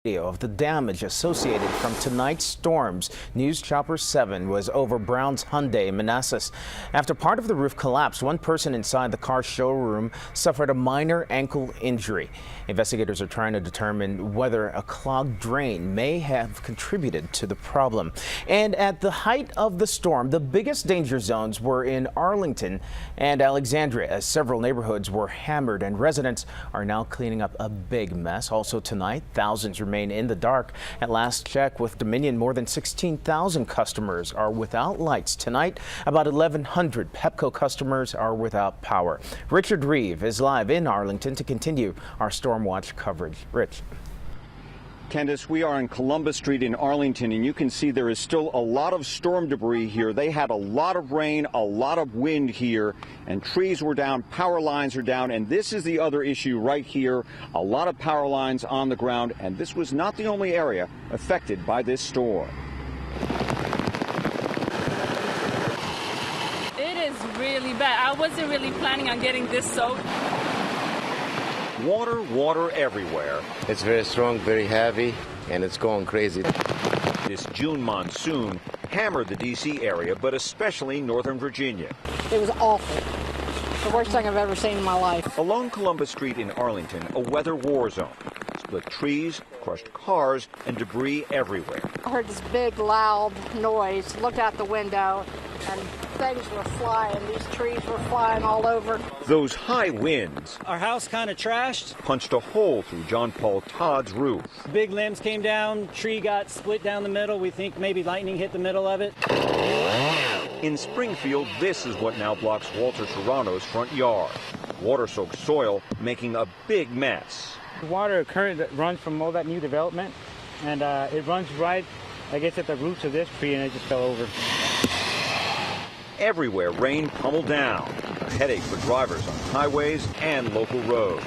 Of the damage associated from tonight's storms. News Chopper 7 was over Brown's Hyundai Manassas. After part of the roof collapsed, one person inside the car showroom suffered a minor ankle injury. Investigators are trying to determine whether a clogged drain may have contributed to the problem. And at the height of the storm, the biggest danger zones were in Arlington and Alexandria, as several neighborhoods were hammered and residents are now cleaning up a big mess. Also tonight, thousands remain in the dark. At last check with Dominion, more than 16,000 customers are without lights. Tonight, about 1,100 Pepco customers are without power. Richard Reeve is live in Arlington to continue our Storm Watch coverage. Rich. Candace, we are on Columbus Street in Arlington, and you can see there is still a lot of storm debris here. They had a lot of rain, a lot of wind here, and trees were down, power lines are down, and this is the other issue right here. A lot of power lines on the ground, and this was not the only area affected by this storm. It is really bad. I wasn't really planning on getting this soaked. Water everywhere. It's very strong, very heavy, and it's going crazy. This June monsoon hammered the D.C. area, but especially Northern Virginia. It was awful. The worst thing I've ever seen in my life. Along Columbus Street in Arlington, a weather war zone. Split trees, crushed cars, and debris everywhere. I heard this big, loud noise, looked out the window, and things were flying. These trees were flying all over. Those high winds. Our house kind of trashed. Punched a hole through John Paul Todd's roof. Big limbs came down, tree got split down the middle. We think maybe lightning hit the middle of it. In Springfield, this is what now blocks Walter Serrano's front yard. Water-soaked soil making a big mess. The water current that runs from all that new development, and it runs right, I guess, at the roots of this tree, and it just fell over. Everywhere, rain pummeled down. A headache for drivers on highways and local roads.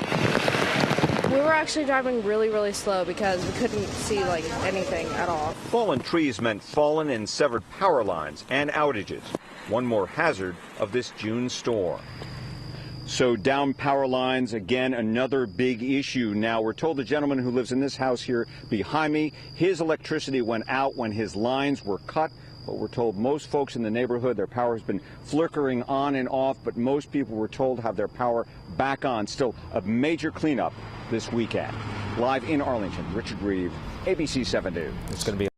We were actually driving really slow because we couldn't see anything at all. Fallen trees meant fallen and severed power lines and outages. One more hazard of this June storm. So down power lines, again, another big issue. Now, we're told the gentleman who lives in this house here behind me, his electricity went out when his lines were cut. But we're told most folks in the neighborhood, their power has been flickering on and off, but most people were told to have their power back on. Still a major cleanup this weekend. Live in Arlington, Richard Reeve, ABC 7 News. It's going to be